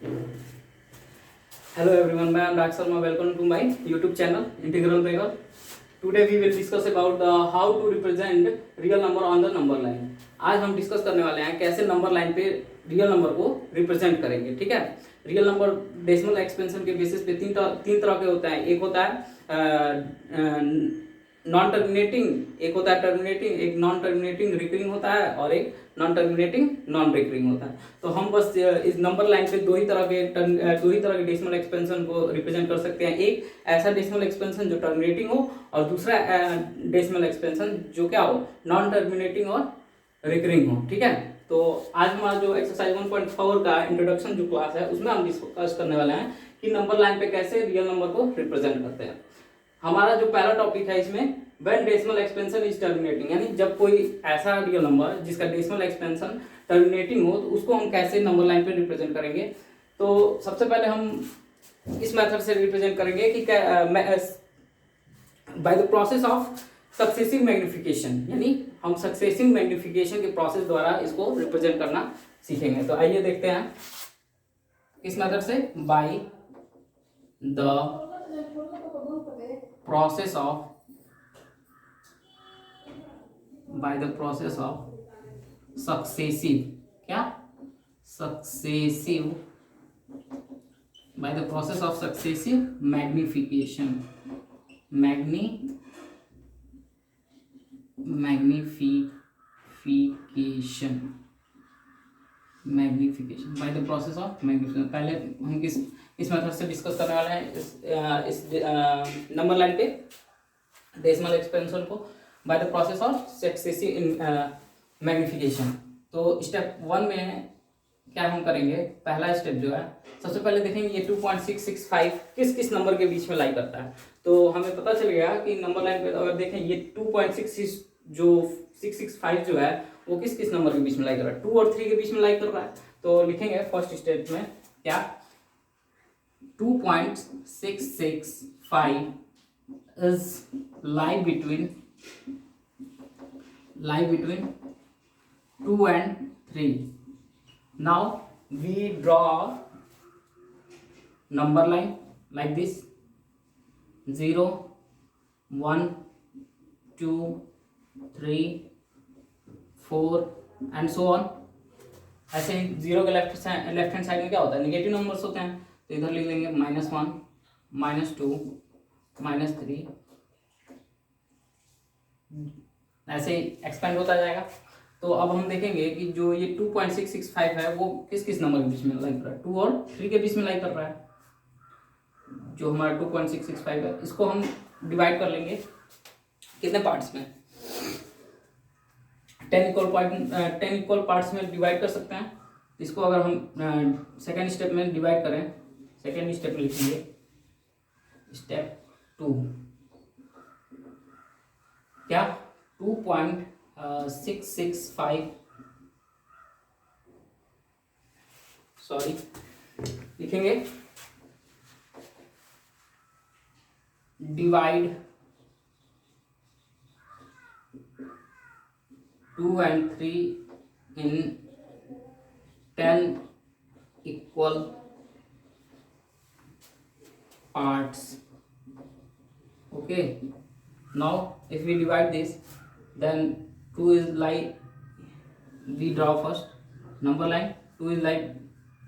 Hello everyone, I am Raj Sharma. Welcome to my YouTube channel Integral Breaker. Today we will discuss about how to represent real number on the number line. आज हम discuss करने वाले हैं कैसे number line पे real number को represent करेंगे. ठीक है. रियल नंबर डेसिमल एक्सपेंशन के बेसिस पे तीन तरह के होता है. एक होता है नॉन टर्मिनेटिंग, एक होता है टर्मिनेटिंग, एक नॉन टर्मिनेटिंग रिकरिंग होता है और एक नॉन टर्मिनेटिंग नॉन रिकरिंग होता है. तो हम बस इस नंबर लाइन पे दो ही तरह के डेसिमल एक्सपेंशन को रिप्रेजेंट कर सकते हैं. एक ऐसा डेसिमल एक्सपेंशन जो टर्मिनेटिंग हो और दूसरा डेसिमल एक्सपेंशन जो क्या हो, नॉन टर्मिनेटिंग और रिकरिंग हो. ठीक है. तो आज हमारा जो एक्सरसाइज 1.4 का इंट्रोडक्शन जो क्लास है उसमें हम डिस्कस करने वाले हैं कि नंबर लाइन पे कैसे रियल नंबर को रिप्रेजेंट करते हैं. हमारा जो पहला टॉपिक है इसमें when decimal expansion is terminating, यानी जब कोई ऐसा रियल नंबर जिसका डेसिमल एक्सपेंशन टर्मिनेटिंग हो तो उसको हम कैसे नंबर लाइन पे रिप्रेजेंट करेंगे. तो सबसे पहले हम इस मेथड से रिप्रेजेंट करेंगे कि by the process of successive magnification, यानी हम सक्सेसिव मैग्निफिकेशन के प्रोसेस द्वारा इसको रिप्रेजेंट करना सीखेंगे. तो आइए देखते हैं किस मेथड से. By the process of successive magnification by the process of magnification. पहले हम इस मेथड से डिस्कस करने वाले हैं इस नंबर लाइन पे डेसिमल एक्सपेंशन को by the process of successive magnification. तो स्टेप 1 में क्या हम करेंगे, पहला स्टेप जो है, सबसे पहले देखेंगे ये 2.665 किस नंबर के बीच में लाई करता है. तो हमें पता चल गया कि नंबर लाइन पे अगर देखें ये 665 जो है वो किस नंबर के बीच में लाई कर रहा है, 2 और 3 के बीच में लाई कर रहा है. तो लिखेंगे फर्स्ट स्टेप में क्या, 2.665 is lie between 2 and 3. Now we draw number line like this, 0 1 2 3 4 and so on. ऐसे ही जीरो के लेफ्ट हैंड साइड में क्या होता है, नेगेटिव नंबर्स होते हैं. तो इधर लिख लेंगे -1 -2 -3, ऐसे ही एक्सपेंड होता जाएगा. तो अब हम देखेंगे कि जो ये 2.665 है वो किस नंबर के बीच में लाई कर रहा है, 2 और 3 के बीच में लाई कर रहा है. जो हमारा 2.665 है इसको हम डिवाइड कर लेंगे कितने पार्ट्स में, 10 इक्वल पार्ट्स में डिवाइड कर सकते हैं. इसको अगर हम सेकेंड स्टेप में डिवाइड करें, सेकेंड स्टेप लिखेंगे स्टेप 2, क्या 2.665 सॉरी लिखेंगे divide 2 and 3 in 10 equal parts. Okay, now if we divide this, then 2 is like, we draw first number line, 2 is like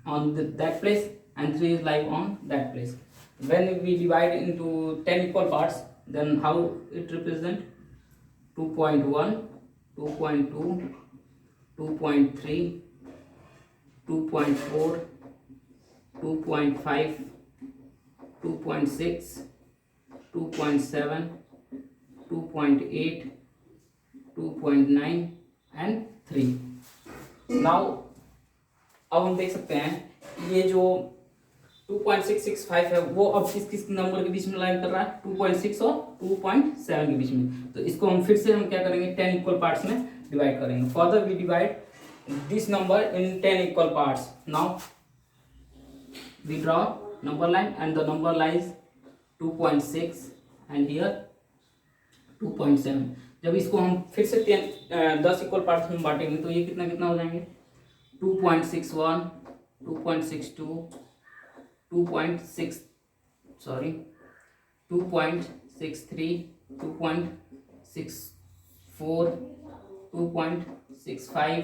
on that place and 3 is like on that place. When we divide into 10 equal parts, then how it represent, 2.1 2.2 2.3 2.4 2.5 2.6 2.7 2.8 2.9 and 3. Now अब हम देख सकते हैं ये जो 2.665 है वो अब किस नंबर के बीच में लाई कर रहा है, 2.6 और 2.7 के बीच में. तो इसको हम फिर से हम क्या करेंगे, 10 इक्वल पार्ट्स में डिवाइड करेंगे. Further we divide this number in 10 equal parts. Now we draw number line and the number lies 2.6 and here 2.7. जब इसको हम फिर से 10 इक्वल पार्ट्स में बांटेंगे तो ये कितना हो जाएंगे, 2.61 2.62, 2.6 सॉरी 2.63, 2.64, 2.65,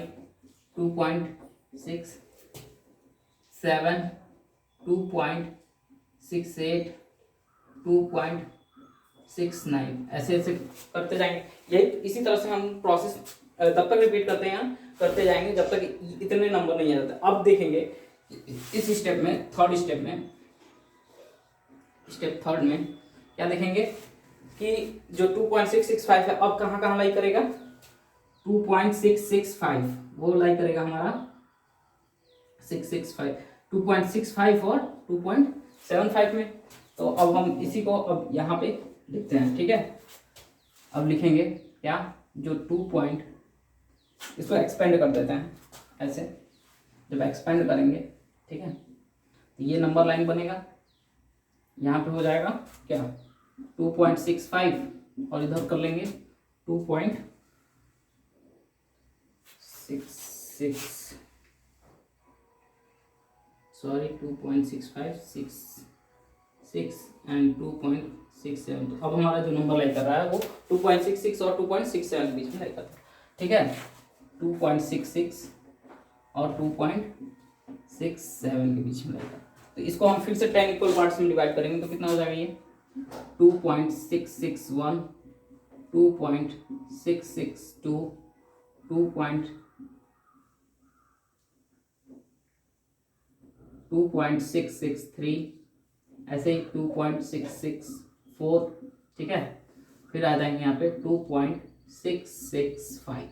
2.67, 2.68, 2.69, ऐसे ऐसे करते जाएंगे। यही इसी तरह से हम प्रोसेस तब तक रिपीट करते जाएंगे जब तक इतने नंबर नहीं आ जाते। अब देखेंगे इस स्टेप में, स्टेप थर्ड में क्या देखेंगे कि जो 2.665 है अब कहाँ कहाँ लाई करेगा, 2.665 वो लाई करेगा हमारा 665, 2.65 और 2.75 में। तो अब हम इसी को अब यहाँ पे लिखते हैं, ठीक है। अब लिखेंगे क्या, जो इसको एक्सपेंड कर देते हैं ऐसे, जब एक्सपेंड करेंगे, ठीक है, तो ये नंबर लाइन बनेगा, यहाँ पे हो जाएगा क्या 2.65 और इधर कर लेंगे 2.65, सॉरी 2.65, 6 एंड 2.67। तो अब हमारा जो नंबर लाई कर रहा है वो 2.66 और 2.67 के बीच में लाई कर रहा है, ठीक है। 2.66 और 2.67 के बीच में लाई कर रहा है। तो इसको हम फिर से 10 इक्वल पार्ट्स में डिवाइड करेंगे तो कितना हो जाएगा ये 2.661, 2.662, 2.663, ऐसे ही 2.664, ठीक है। फिर आ जाएंगे यहाँ पे 2.665।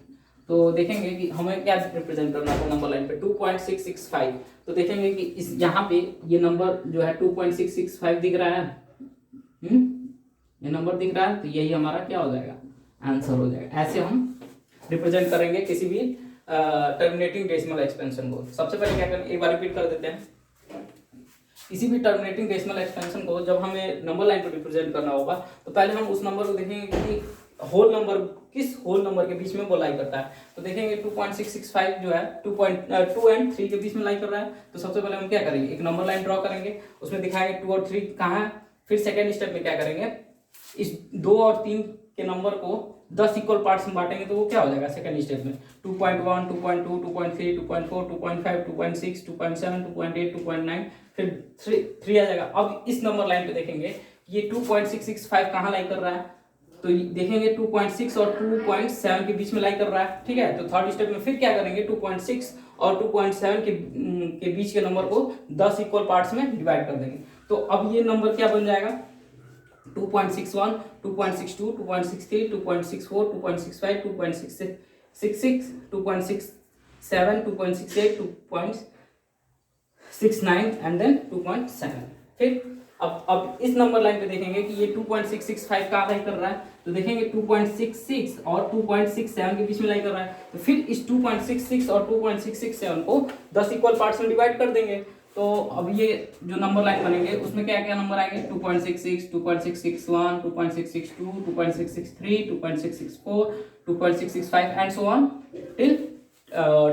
तो देखेंगे कि हमें क्या रिप्रेजेंट करना है नंबर लाइन पे 2.665। तो देखेंगे कि इस यहाँ पे ये नंबर जो है 2.665 दिख रहा है, ये नंबर दिख रहा है, तो यही हमारा क्या हो जाएगा, आंसर हो जाएगा। ऐसे हम रिप्रेजेंट करेंगे किसी भी टर्मिनेटिंग डेसिमल एक्सपेंशन को। सबसे पहले क्या करें, एक बार रिपीट कर देते हैं। किसी भी टर्मिनेटिंग डेसिमल एक्सपेंशन को जब हमें नंबर लाइन पर रिप्रेजेंट करना होगा तो पहले हम उस नंबर को देखेंगे कि होल नंबर किस होल नंबर के बीच में वो लाई करता है। तो देखेंगे 2.665 जो है 2 एंड 3 के बीच में लाई कर रहा है। तो सबसे पहले हम क्या करेंगे, एक नंबर लाइन ड्रॉ करेंगे, उसमें दिखाएंगे 2 और 3 कहाँ है। फिर सेकेंड स्टेप में क्या करेंगे, इस 2 और 3 के नंबर को 10 इक्वल पार्ट्स में बांटेंगे तो वो क्या हो जाएगा सेकंड स्टेप में 2.1, 2.2, 2.3, 2.4, 2.5, 2.6, 2.7, 2.8, 2.9, फिर 3 आ जाएगा। अब इस नंबर लाइन पे देखेंगे ये 2.665 कहाँ लाई कर रहा है, तो देखेंगे 2.6 और 2.7 के बीच में लाई कर रहा है, ठीक है। तो थर्ड स्टेप में फिर क्या करेंगे, 2.6 और 2.7 के बीच के नंबर को 10 इक्वल पार्ट्स में डिवाइड कर देंगे। तो अब ये नंबर क्या बन जाएगा 2.61, 2.62, 2.63, 2.64, 2.65, 2.66, 2.67, 2.68, 2.69 एंड देन 2.7। फिर अब इस नंबर लाइन पे देखेंगे कि ये 2.665 कहाँ लाई कर रहा है, तो देखेंगे 2.66 और 2.67 के बीच में लाई कर रहा है। तो फिर इस 2.66 और 2.667 को 10 इक्वल पार्ट्स में डिवाइड कर देंगे। तो अब ये जो नंबर लाइन बनेंगे उसमें क्या क्या नंबर आएंगे 2.66, 2.661, 2.662, 2.663, 2.664, 2.665 एंड सो ऑन टिल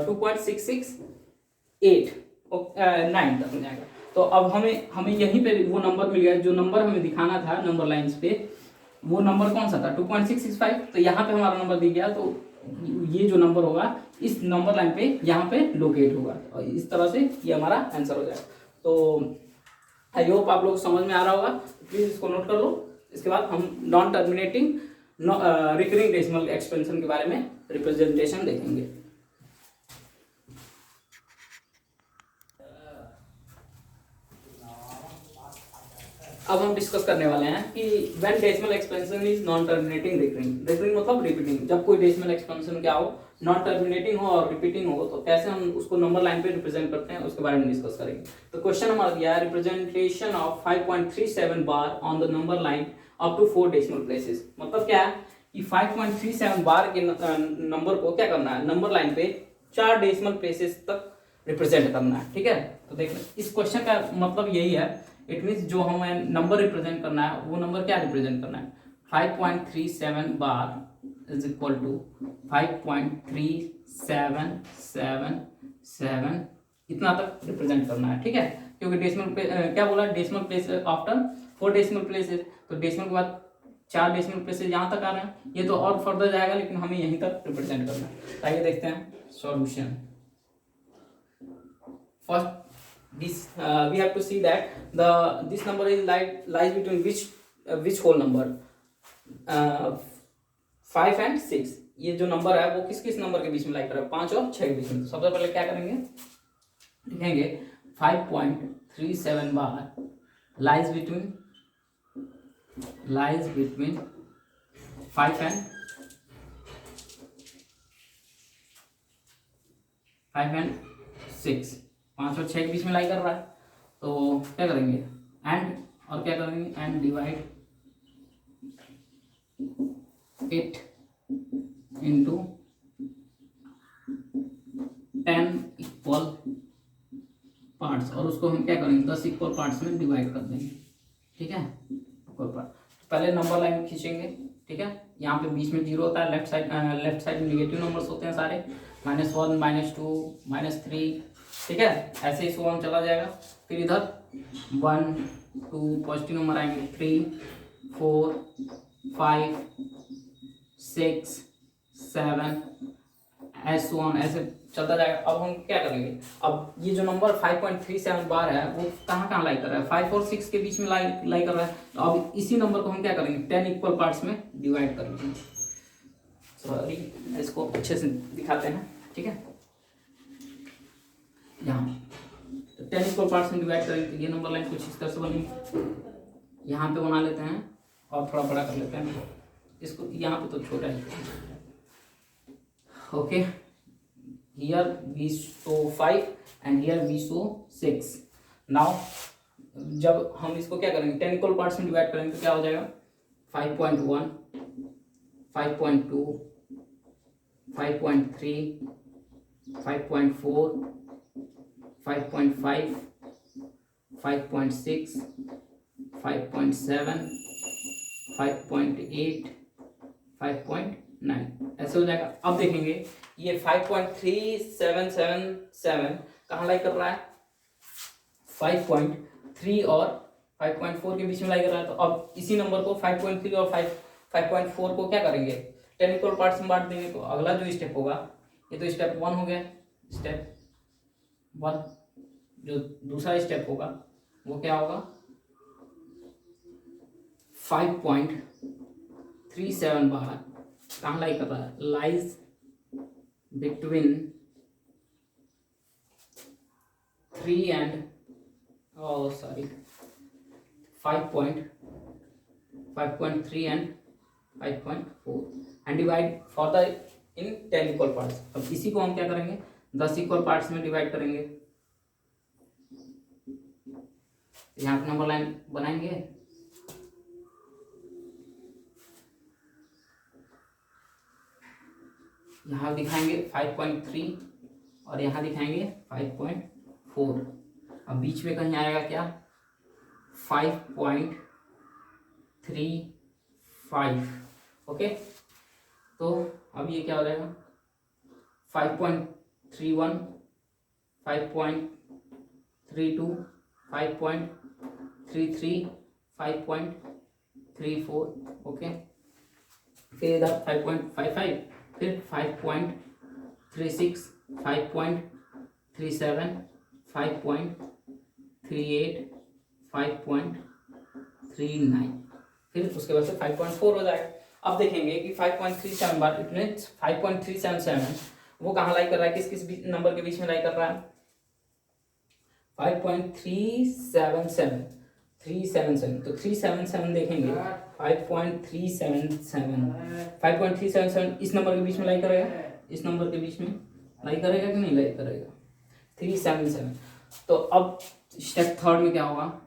2.668 9 तक मिल जाएगा। तो अब हमें यहीं पे वो नंबर मिल गया, जो नंबर हमें दिखाना था नंबर लाइंस पे, वो नंबर कौन सा था 2.665। तो यहाँ पे हमारा नंबर दिख गया, तो ये जो नंबर होगा इस नंबर लाइन पे यहाँ पे लोकेट होगा और इस तरह से ये हमारा आंसर हो जाएगा। तो आई होप आप लोग समझ में आ रहा होगा, प्लीज इसको नोट कर लो। इसके बाद हम non terminating recurring decimal expansion के बारे में रिप्रेजेंटेशन देखेंगे। अब हम डिस्कस करने वाले हैं कि when decimal expansion is non terminating recurring. Recurring मतलब रिपीटिंग। जब कोई डेसिमल एक्सपेंशन क्या हो, नॉन टर्मिनेटिंग हो और रिपीटिंग हो, तो कैसे हम उसको नंबर लाइन पे रिप्रेजेंट करते हैं उसके बारे में डिस्कस करेंगे। तो क्वेश्चन हमारा दिया है representation of 5.37 bar on the number line up to 4 decimal places. मतलब क्या है कि 5.37 बार के नंबर को क्या करना है, नंबर लाइन पे 4 डेसिमल प्लेसेस तक रिप्रेजेंट करना है, ठीक है। तो देखिए इस क्वेश्चन का मतलब यही है, इट मीन्स जो हमें नंबर रिप्रेजेंट करना है वो नंबर क्या रिप्रेजेंट करना है 5.37 बार इज इक्वल टू 5.3777 इतना तक रिप्रेजेंट करना है, ठीक है। क्योंकि डेसिमल क्या बोला, decimal place after 4 decimal places, तो डेसिमल के बाद 4 डेसिमल प्लेसेस यहाँ तक आ रहे हैं, ये तो और फर्दर जाएगा, लेकिन हमें यहीं तक रिप्रेजेंट करना है। आइए देखते हैं solution. First this we have to see that this number is lies between which whole number 5 and 6। ये जो नंबर है वो किस किस नंबर के बीच में लाई कर रहा है, 5 और 6 के बीच में। तो सबसे पहले क्या करेंगे, लिखेंगे 5.37 बार lies between 5 and 6, 5 और 6 के बीच में लाई कर रहा है। तो क्या करेंगे, एंड, और क्या करेंगे, and divide it into 10 equal parts, और उसको हम क्या करेंगे 10 इक्वल पार्ट्स में डिवाइड कर देंगे, ठीक है। इक्वल पार्ट, तो पहले नंबर लाइन खींचेंगे, ठीक है। यहाँ पे बीच में 0 होता है, लेफ्ट साइड में नेगेटिव नंबर्स होते हैं सारे, -1, -2, -3, ठीक है। ऐसे ही 1 चला जाएगा। फिर इधर 1, 2 पॉजिटिव नंबर आएंगे, 3, 4, 5, 6, 7 ऐसे चलता जाएगा। अब हम क्या करेंगे, अब ये जो नंबर 5.37 बार है वो कहाँ कहाँ लाई कर रहा है, 5 और 6 के बीच में लाई कर रहा है। तो अब इसी नंबर को हम क्या करेंगे, 10 इक्वल पार्ट्स में डिवाइड कर लेंगे। सॉरी, इसको अच्छे से दिखाते हैं, ठीक है। यहाँ तो 10 इक्वल पार्ट्स में डिवाइड करेंगे, तो ये नंबर लाइन कुछ इस तरह से बनेगी। यहाँ पे बना लेते हैं और थोड़ा बड़ा कर लेते हैं इसको, यहाँ पे तो छोटा ही, okay. Here we show 5 and here we show 6। Now जब हम इसको क्या करेंगे, 10 इक्वल पार्ट्स में डिवाइड करेंगे तो क्या हो जाएगा, 5.1, 5.2, 5.3, 5.4, 5.5, 5.6, 5.7, 5.8, 5.9 ऐसे हो जाएगा। अब देखेंगे ये 5.3777 कहाँ लाई कर रहा है, 5.3 और 5.4 के बीच में लाई कर रहा है। तो अब इसी नंबर को 5.3 और 5.4 को क्या करेंगे, 10 इक्वल पार्ट्स में बांट देंगे। तो अगला जो स्टेप होगा, ये तो स्टेप 1 हो गया, स्टेप 1। जो दूसरा स्टेप होगा वो क्या होगा, 5.37 बार कहाँ लाई कर रहा है, lies between 3 and 5.3 and 5.4 and divide for in 10 equal parts. अब इसी को हम क्या करेंगे, 10 इक्वल पार्ट्स में डिवाइड करेंगे। यहाँ पे नंबर लाइन बनाएंगे, यहाँ दिखाएंगे 5.3 और यहाँ दिखाएंगे 5.4। अब बीच में कहीं आएगा क्या, 5.35, ओके। तो अब ये क्या हो जाएगा, 5.31, 5.32, 5.33, 5.34, ओके। फिर इधर 5.55, फिर 5.36, 5.37, 5.38, 5.39, फिर उसके बाद से 5.4 हो जाएगा। अब देखेंगे कि 5.37 बार, इट मीन्स 5.377 वो कहाँ लाई कर रहा है, किस किस नंबर के बीच में लाई कर रहा है, 5.377 तो 377 देखेंगे, 5.377 इस नंबर के बीच में लाई करेगा, इस नंबर के बीच में लाई करेगा कि नहीं लाई करेगा, 377। तो अब स्टेप 3 में क्या होगा,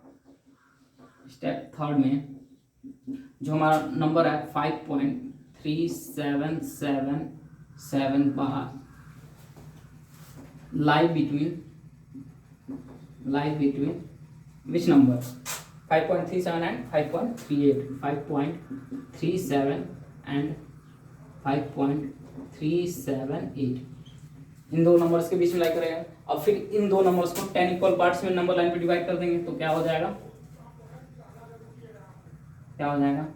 स्टेप 3 में जो हमारा नंबर है 5.3777 bar lie between which number, 5.37 and 5.38, 5.37 and 5.378 इन दो नंबर्स के बीच में लाई करेगा। और फिर इन दो नंबर्स को 10 इक्वल पार्ट्स में नंबर लाइन पे डिवाइड कर देंगे तो क्या हो जाएगा, क्या हो जाएगा,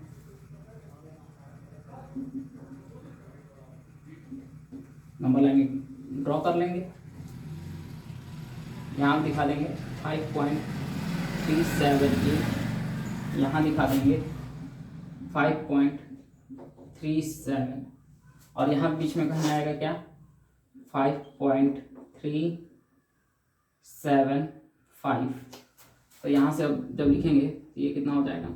नंबर लाइन ड्रॉ कर लेंगे, यहाँ दिखा देंगे 5.378, यहाँ दिखा देंगे 5.37 और यहाँ बीच में कहाँ आएगा क्या 5.375। तो यहाँ से अब जब लिखेंगे तो ये कितना हो जाएगा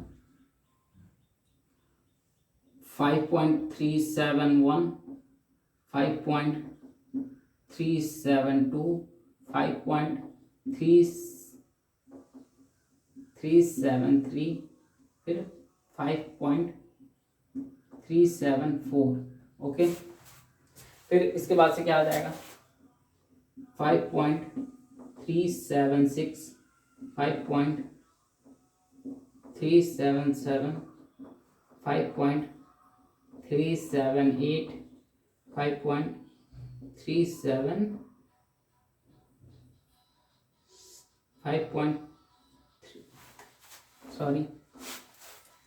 5.371, 5.372, 5.373, फिर 5.374। ओके, फिर इसके बाद से क्या आ जाएगा 5.376, 5.377, 5.378,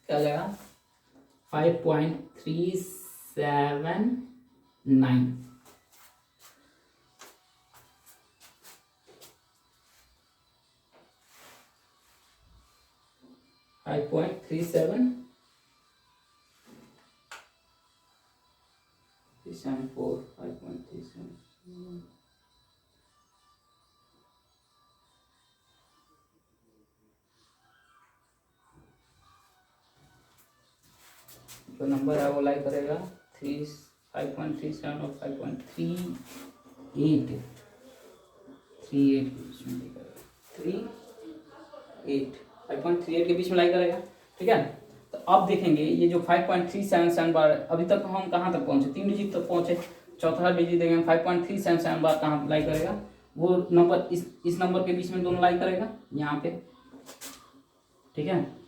क्या हो जाएगा 5.379। जो नंबर है वो लाई करेगा 5.37 और 5.38 के बीच में लाई करेगा। ठीक है, तो अब देखेंगे ये जो 5.377 बार, अभी तक हम कहाँ तक पहुँचे, 3 डिजिट तक पहुँचे, चौथा डिजिट देखेंगे 5.377 बार कहाँ लाई करेगा, वो नंबर इस नंबर के बीच में दोनों लाई करेगा यहाँ पे। ठीक है,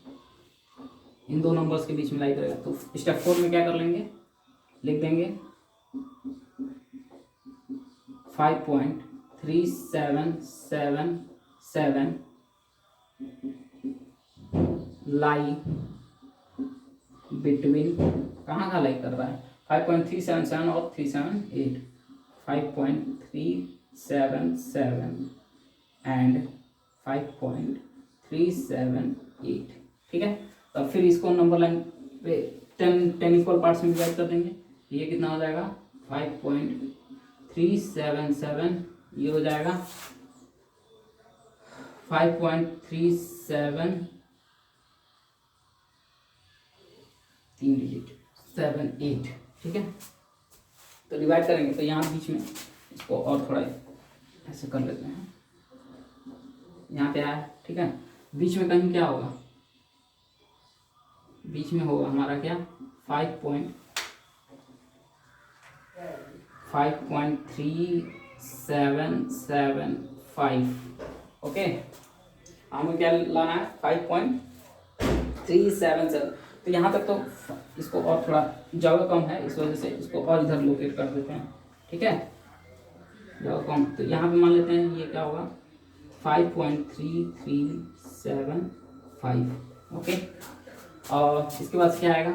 इन दो नंबर्स के बीच में लाई करेगा। तो स्टेप 4 में क्या कर लेंगे, लिख देंगे 5.3777 लाई बिटवीन, कहाँ का लाई कर रहा है 5.377 और 378, 5.377 एंड 5.378। ठीक है, तो फिर इसको नंबर लाइन पे 10 इक्वल पार्ट्स में डिवाइड कर देंगे। ये कितना हो जाएगा 5.377, ये हो जाएगा 5.37, 3 डिजिट 78। ठीक है, तो डिवाइड करेंगे तो यहाँ बीच में इसको और थोड़ा ऐसे कर लेते हैं, यहाँ पे आया। ठीक है, बीच में कहीं क्या होगा, बीच में होगा हमारा क्या 5.3775। ओके, हमें क्या लाना है 5.377। तो यहाँ तक तो इसको और थोड़ा जगह कम है, इस वजह से इसको और इधर लोकेट कर देते हैं। ठीक है, जगह कम, तो यहाँ पे मान लेते हैं ये क्या होगा 5.3375। ओके, और इसके बाद क्या आएगा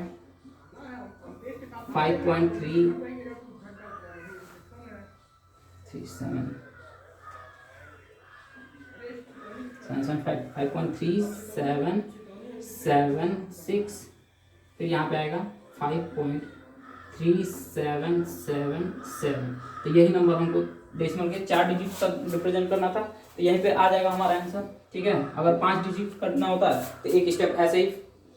5.376, फिर यहाँ पे आएगा 5.3777। तो यही नंबर हमको डेसिमल के 4 डिजिट तक रिप्रेजेंट करना था, तो यहीं पे आ जाएगा हमारा आंसर। ठीक है, अगर 5 डिजिट करना होता तो एक स्टेप ऐसे ही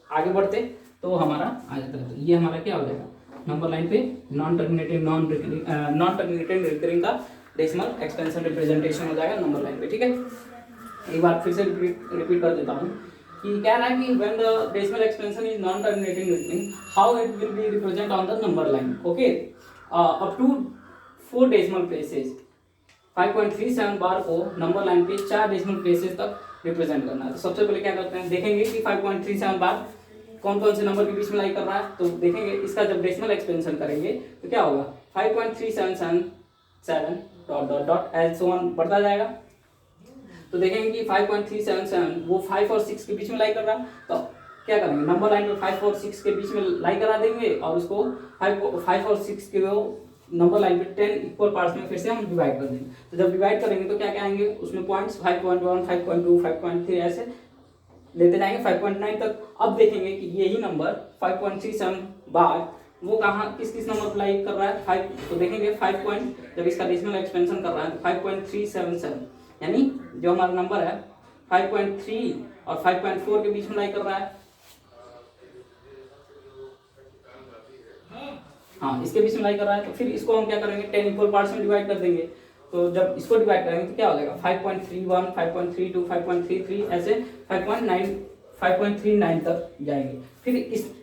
आगे बढ़ते तो हमारा आ जाता है। तो ये हमारा क्या हो जाएगा नंबर लाइन पे नॉन टर्मिनेटेड रिकरिंग का डेसिमल एक्सपेंशन रिप्रेजेंटेशन हो जाएगा नंबर लाइन पे। ठीक है, एक बार फिर से रिपीट कर देता हूँ कि क्या है कि when the decimal expansion is non terminating recurring, how it will be represent on the number line. Okay, up to 4 decimal places 5.37 bar को नंबर लाइन पे 4 डेसिमल प्लेसेस तक रिप्रेजेंट करना है। तो सबसे पहले क्या करते हैं, देखेंगे कि 5.37 बार कौन कौन से नंबर के बीच में लाई कर रहा है। तो देखेंगे इसका जब डेसिमल एक्सपेंशन करेंगे तो क्या होगा 5.377 dot dot dot as so on बढ़ता जाएगा। तो देखेंगे कि 5.377 वो 5 और 6 के बीच में लाई कर रहा है, तो क्या करेंगे, नंबर लाइन पे 5 और 6 के बीच में लाई करा देंगे और उसको 5 और 6 के वो नंबर लाइन पे 10 इक्वल पार्ट्स में फिर से हम डिवाइड कर देंगे। तो जब डिवाइड करेंगे तो क्या क्या आएंगे उसमें पॉइंट्स 5.1, 5.2, 5.3 ऐसे लेते जाएंगे 5.9 तक। अब देखेंगे कि यही नंबर 5.37 बाद वो कहाँ किस किस नंबर लाई कर रहा है 5, तो देखेंगे 5 पॉइंट जब इसका डेसिमल एक्सपेंशन कर रहा है तो 5.377 यानी जो हमारा नंबर है 5.3 और 5.4 के बीच में लाई कर रहा है। हाँ, इसके बीच में लाई कर रहा है, तो फिर इसको हम क्या करेंगे 10 इक्वल पार्ट्स में डिवाइड कर देंगे। तो जब इसको डिवाइड करेंगे तो क्या हो जाएगा 5.31, 5.32, 5.33 ऐसे 5.39 तक जाएंगे। फिर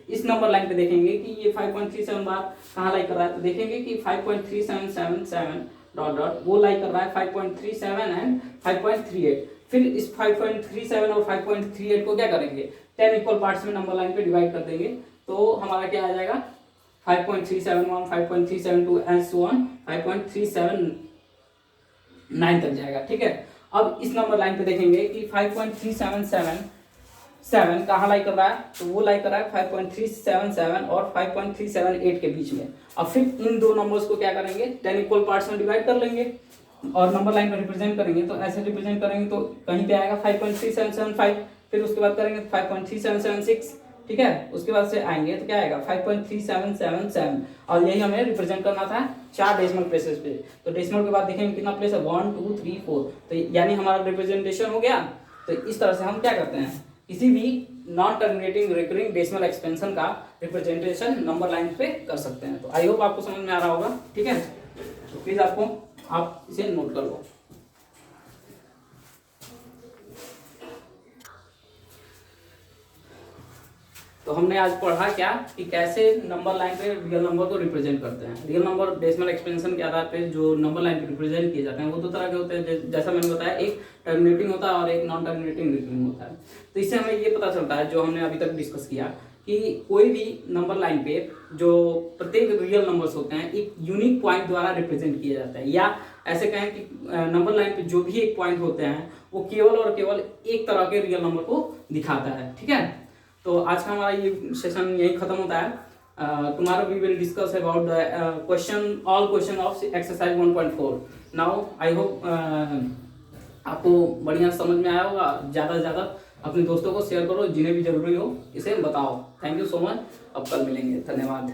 इस नंबर लाइन पे देखेंगे कि ये 5.37 बार कहाँ लाई कर रहा है, तो देखेंगे कि 5.3777 डॉट डॉट वो लाई कर रहा है 5.37 एंड 5.38। फिर इस 5.37 और 5.38 को क्या करेंगे 10 इक्वल पार्ट्स में नंबर लाइन पे डिवाइड कर देंगे। तो हमारा क्या आ जाएगा 5.371, 5.372 एंड सो ऑन 5.379 तक जाएगा। ठीक है, अब इस नंबर लाइन पे देखेंगे कि 5.3777 कहाँ लाई कर रहा है, तो वो लाई कर रहा है 5.377 और 5.378 के बीच में। अब फिर इन दो नंबर्स को क्या करेंगे 10 इक्वल पार्ट्स में डिवाइड कर लेंगे और नंबर लाइन पर रिप्रेजेंट करेंगे। तो ऐसे रिप्रेजेंट करेंगे तो कहीं पे आएगा 5.3775, फिर उसके बाद करेंगे 5.3776, ठीक है, उसके बाद से आएंगे तो क्या आएगा 5.3777 और यही हमें रिप्रेजेंट करना था 4 डेसिमल प्लेसेस पे। तो डेसिमल के बाद देखेंगे कितना प्लेस है 1 2 3 4, तो यानी हमारा रिप्रेजेंटेशन हो गया। तो इस तरह से हम क्या करते हैं किसी भी non terminating recurring decimal expansion का रिप्रेजेंटेशन नंबर लाइन पे कर सकते हैं। तो आई होप आपको समझ में आ रहा होगा। ठीक है, तो प्लीज आप इसे नोट कर लो। तो हमने आज पढ़ा क्या कि कैसे नंबर लाइन पे रियल नंबर को रिप्रेजेंट करते हैं। रियल नंबर डेसिमल एक्सपेंशन के आधार पे जो नंबर लाइन पे रिप्रेजेंट किए जाते हैं वो दो तरह के होते हैं, जैसा मैंने बताया, एक टर्मिनेटिंग होता है और एक नॉन टर्मिनेटिंग रिकरिंग होता है। तो इससे हमें ये पता चलता है जो हमने अभी तक डिस्कस किया कि कोई भी नंबर लाइन पे जो प्रत्येक रियल नंबर्स होते हैं एक यूनिक पॉइंट द्वारा रिप्रेजेंट किया जाता है, या ऐसे कहें कि नंबर लाइन पे जो भी एक पॉइंट होते हैं वो केवल और केवल एक तरह के रियल नंबर को दिखाता है। ठीक है, तो आज का हमारा ये सेशन यही खत्म होता है। Tomorrow we will discuss about the question all question of exercise 1.4। Now I hope आपको बढ़िया समझ में आया होगा। ज़्यादा से ज़्यादा अपने दोस्तों को शेयर करो, जिन्हें भी जरूरी हो इसे बताओ। थैंक यू सो मच, अब कल मिलेंगे, धन्यवाद।